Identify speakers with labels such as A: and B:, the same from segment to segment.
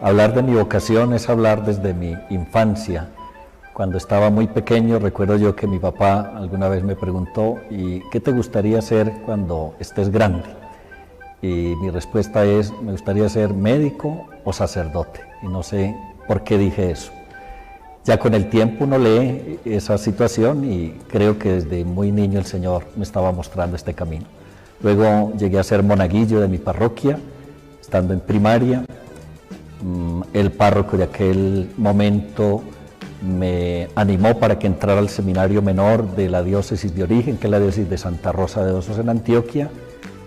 A: Hablar de mi vocación es hablar desde mi infancia. Cuando estaba muy pequeño, recuerdo yo que mi papá alguna vez me preguntó: ¿y qué te gustaría hacer cuando estés grande? Y mi respuesta es: me gustaría ser médico o sacerdote. Y no sé por qué dije eso. Ya con el tiempo uno lee esa situación y creo que desde muy niño el Señor me estaba mostrando este camino. Luego llegué a ser monaguillo de mi parroquia, estando en primaria. El párroco de aquel momento me animó para que entrara al seminario menor de la diócesis de origen, que es la diócesis de Santa Rosa de Osos en Antioquia.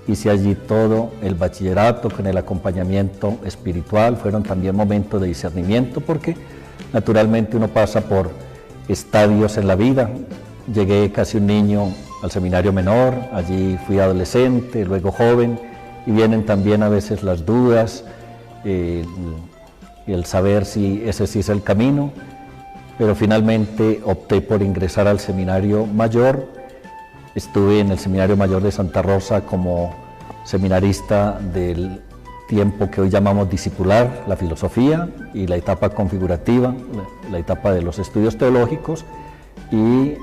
A: Hice allí todo el bachillerato con el acompañamiento espiritual. Fueron también momentos de discernimiento porque naturalmente uno pasa por estadios en la vida. Llegué casi un niño al seminario menor, allí fui adolescente, luego joven, y vienen también a veces las dudas, el saber si ese sí es el camino, pero finalmente opté por ingresar al seminario mayor. Estuve en el seminario mayor de Santa Rosa como seminarista del tiempo que hoy llamamos discipular, la filosofía, y la etapa configurativa, la etapa de los estudios teológicos, y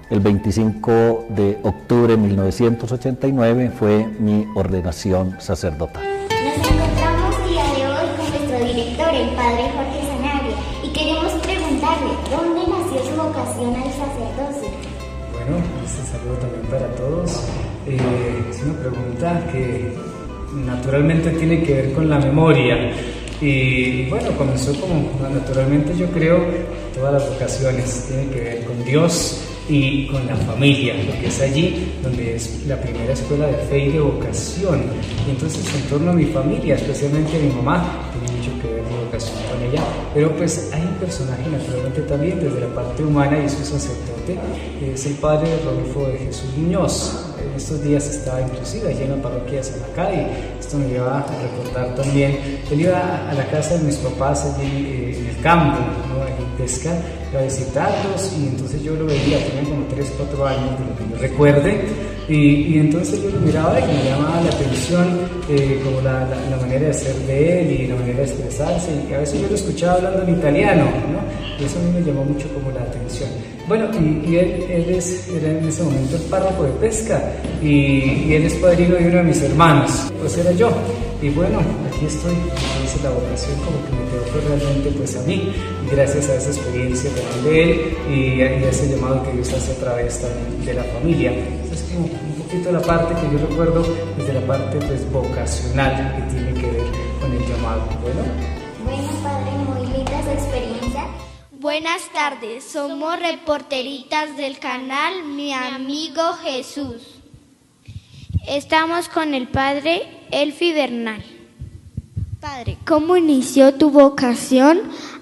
A: el 25 de octubre de 1989 fue mi ordenación sacerdotal.
B: Nos encontramos día de hoy con nuestro director, el padre Jorge Sanabria, y queremos preguntarle, ¿dónde nació su vocación al sacerdocio?
C: Bueno, este saludo también para todos. Es una pregunta que naturalmente tiene que ver con la memoria. Y bueno, comenzó como naturalmente, yo creo, todas las vocaciones tienen que ver con Dios y con la familia, porque es allí donde es la primera escuela de fe y de vocación. Y entonces, en torno a mi familia, especialmente a mi mamá, tiene mucho que ver mi vocación con ella. Pero pues hay un personaje naturalmente también desde la parte humana, y es un sacerdote, es el padre Rodolfo de Jesús Muñoz. En estos días estaba inclusive allí en la parroquia de Samacá, y esto me lleva a recordar también. Él iba a la casa de mis papás allí en el campo, ¿no? Allí en Pesca, iba a visitarlos, y entonces yo lo veía, tenía como 3, 4 años, de lo que yo recuerde, y entonces yo lo miraba y me llamaba la atención como la manera de ser de él y la manera de expresarse, y a veces yo lo escuchaba hablando en italiano, ¿no? Y eso a mí me llamó mucho como la atención. Bueno, y él era en ese momento el párroco de Pesca, y él es padrino de uno de mis hermanos, pues era yo. Y bueno, aquí estoy. Entonces la vocación como que me quedó pues, realmente pues a mí, y gracias a esa experiencia también de él y a ese llamado que Dios hace a través también de la familia. Entonces como un poquito la parte que yo recuerdo desde la parte pues vocacional que tiene que ver con el llamado.
B: Bueno, padre, muy linda su experiencia.
D: Buenas tardes, somos reporteritas del canal Mi Amigo Jesús. Estamos con el padre Elfi Bernal. Padre, ¿cómo inició tu vocación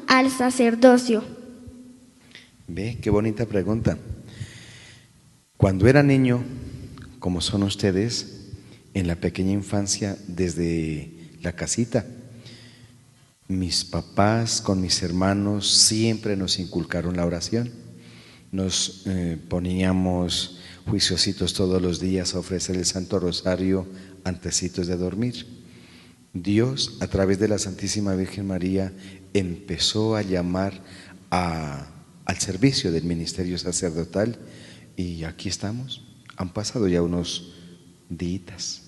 D: al sacerdocio?
E: Ve, qué bonita pregunta. Cuando era niño, como son ustedes, en la pequeña infancia, desde la casita, mis papás con mis hermanos siempre nos inculcaron la oración. Nos poníamos juiciositos todos los días a ofrecer el Santo Rosario antecitos de dormir. Dios, a través de la Santísima Virgen María, empezó a llamar al servicio del ministerio sacerdotal, y aquí estamos. Han pasado ya unos días.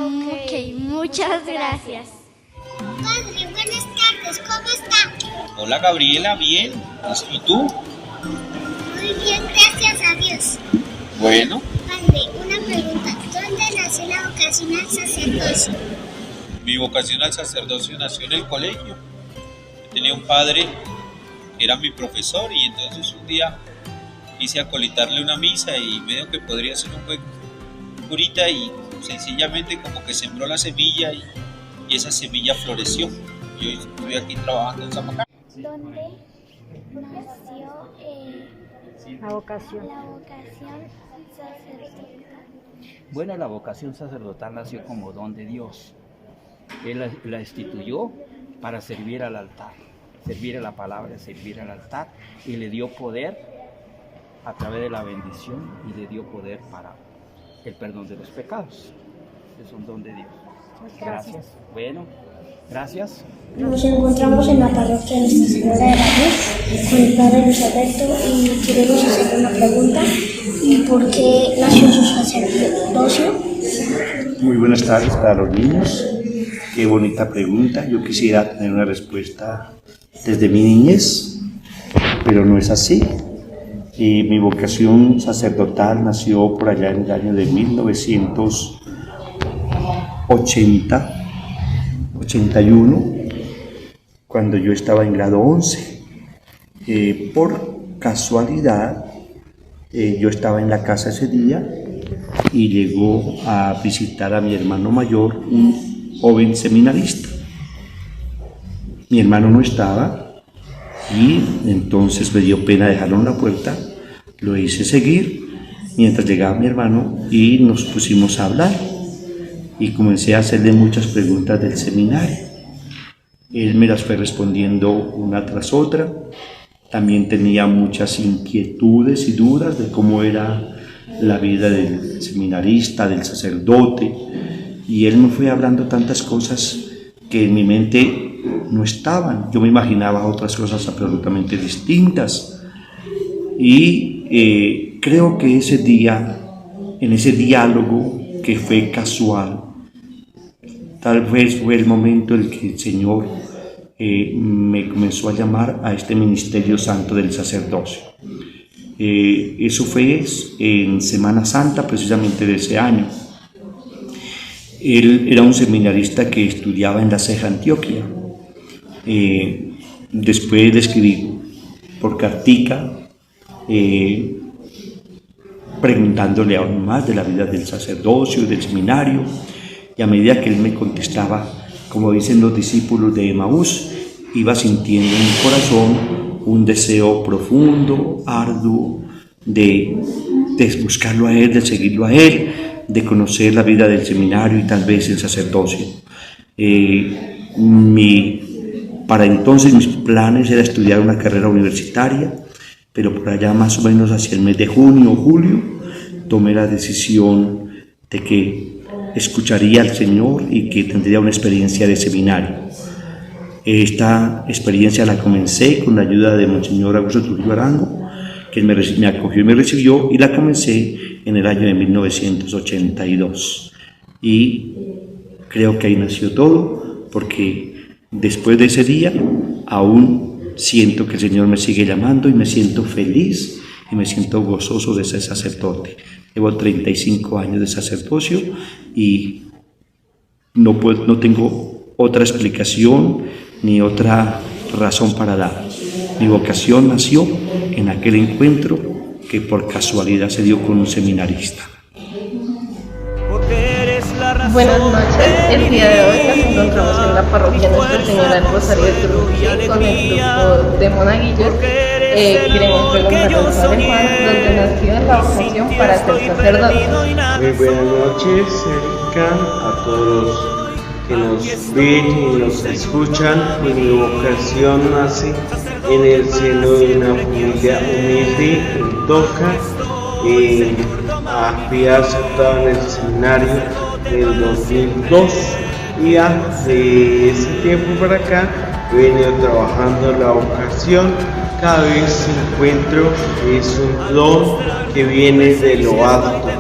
D: Ok, muchas gracias.
B: Padre, buenas tardes, ¿cómo está?
F: Hola Gabriela, bien. ¿Y tú?
B: Muy bien, gracias a Dios.
F: Bueno.
B: Padre, una pregunta, ¿dónde nació la vocación al sacerdocio?
F: Mi vocación al sacerdocio nació en el colegio. Tenía un padre, era mi profesor, y entonces un día quise acolitarle una misa y medio que podría ser un buen curita, y sencillamente como que sembró la semilla y esa semilla floreció. Y hoy estoy aquí trabajando en Zamacá.
B: ¿Dónde nació
G: la vocación
B: sacerdotal?
H: Bueno, la vocación sacerdotal nació como don de Dios. Él la instituyó para servir al altar, servir a la palabra, servir al altar, y le dio poder a través de la bendición, y le dio poder para el perdón de los pecados. Es un don de Dios. Gracias. Bueno, gracias.
B: Nos encontramos en la parroquia de Nuestra Señora de la Luz con el Padre Luis Alberto y queremos hacer una pregunta. ¿Por qué nació su sacerdocio?
I: Muy buenas tardes para los niños. Qué bonita pregunta. Yo quisiera tener una respuesta desde mi niñez, pero no es así. Y mi vocación sacerdotal nació por allá en el año de 1981, cuando yo estaba en grado 11. Por casualidad, yo estaba en la casa ese día y llegó a visitar a mi hermano mayor, un joven seminarista. Mi hermano no estaba y entonces me dio pena dejarlo en la puerta. Lo hice seguir mientras llegaba mi hermano y nos pusimos a hablar y comencé a hacerle muchas preguntas del seminario. Él me las fue respondiendo una tras otra. También tenía muchas inquietudes y dudas de cómo era la vida del seminarista, del sacerdote, y él me fue hablando tantas cosas que en mi mente no estaban. Yo me imaginaba otras cosas absolutamente distintas, y creo que ese día, en ese diálogo que fue casual, tal vez fue el momento en que el Señor me comenzó a llamar a este ministerio santo del sacerdocio. Eso fue en Semana Santa, precisamente de ese año. Él era un seminarista que estudiaba en La Ceja, Antioquia. Después le escribí por cartica, preguntándole aún más de la vida del sacerdocio, del seminario, y a medida que él me contestaba, como dicen los discípulos de Emaús, iba sintiendo en mi corazón un deseo profundo, arduo, de buscarlo a él, de seguirlo a él, de conocer la vida del seminario y tal vez el sacerdocio. Para entonces mis planes era estudiar una carrera universitaria, pero por allá más o menos hacia el mes de junio o julio tomé la decisión de que escucharía al Señor y que tendría una experiencia de seminario. Esta experiencia la comencé con la ayuda de Monseñor Augusto Trujillo Arango, que me acogió y me recibió, y la comencé en el año de 1982. Y creo que ahí nació todo, porque después de ese día aún siento que el Señor me sigue llamando y me siento feliz y me siento gozoso de ser sacerdote. Llevo 35 años de sacerdocio y no tengo otra explicación ni otra razón para dar. Mi vocación nació en aquel encuentro que por casualidad se dio con un seminarista.
J: Buenas noches, el día de hoy nos encontramos en la parroquia Nuestra Señora del Rosario de Turuquí con el grupo de monaguillos. Queremos preguntarles sobre Juan, ¿dónde nació la vocación para ser sacerdote?
K: Muy buenas noches, Erika, a todos los que nos ven y nos escuchan. Pues mi vocación nace en el seno de una familia humilde en Toca. Fui aceptado en el seminario del 2002 y desde ese tiempo para acá he venido trabajando la vocación. Cada vez encuentro es un don que viene de lo alto.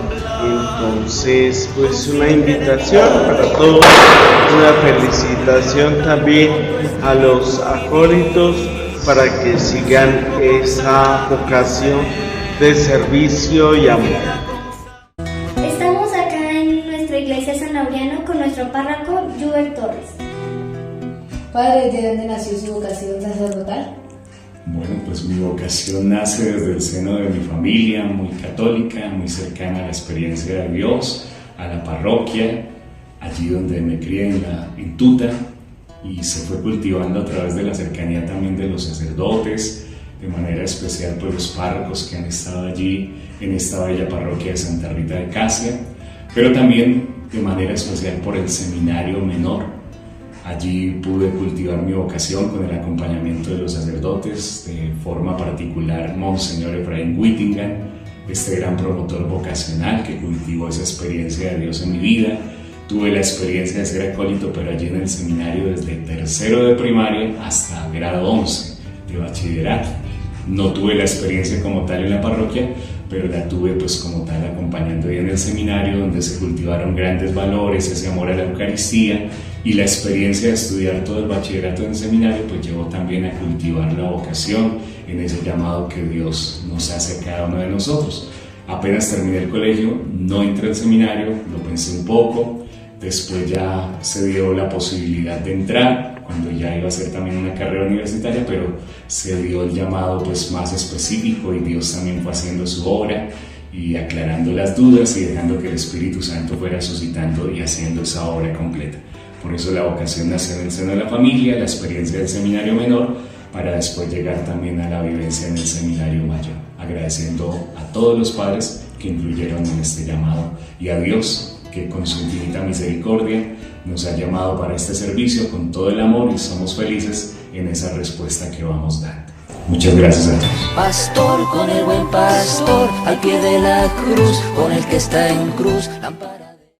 K: Entonces, pues una invitación para todos, una felicitación también a los acólitos para que sigan esa vocación de servicio y amor.
B: Estamos acá en nuestra iglesia San Laureano con nuestro párroco Juber Torres.
L: Padre, ¿de dónde nació su vocación sacerdotal?
M: Bueno, pues mi vocación nace desde el seno de mi familia, muy católica, muy cercana a la experiencia de Dios, a la parroquia, allí donde me crié en Tuta, y se fue cultivando a través de la cercanía también de los sacerdotes, de manera especial por los párrocos que han estado allí en esta bella parroquia de Santa Rita de Casia, pero también de manera especial por el seminario menor. Allí pude cultivar mi vocación con el acompañamiento de los sacerdotes, de forma particular Monseñor Efraín Whittingham, este gran promotor vocacional que cultivó esa experiencia de Dios en mi vida, Tuve la experiencia de ser acólito, pero allí en el seminario desde tercero de primaria hasta grado 11 de bachillerato. No tuve la experiencia como tal en la parroquia, pero la tuve pues como tal acompañando ahí en el seminario, donde se cultivaron grandes valores, ese amor a la Eucaristía, y la experiencia de estudiar todo el bachillerato en el seminario pues llevó también a cultivar la vocación en ese llamado que Dios nos hace a cada uno de nosotros. Apenas terminé el colegio, no entré al seminario, lo pensé un poco, después ya se dio la posibilidad de entrar, cuando ya iba a hacer también una carrera universitaria, pero se dio el llamado pues más específico y Dios también fue haciendo su obra y aclarando las dudas y dejando que el Espíritu Santo fuera suscitando y haciendo esa obra completa. Por eso la vocación nació en el seno de la familia, la experiencia del seminario menor, para después llegar también a la vivencia en el seminario mayor, agradeciendo a todos los padres que influyeron en este llamado y a Dios que con su infinita misericordia nos ha llamado para este servicio con todo el amor y somos felices en esa respuesta que vamos dando. Muchas gracias a todos.
N: Pastor con el buen pastor, al pie de la cruz, con el que está en cruz, lámpara.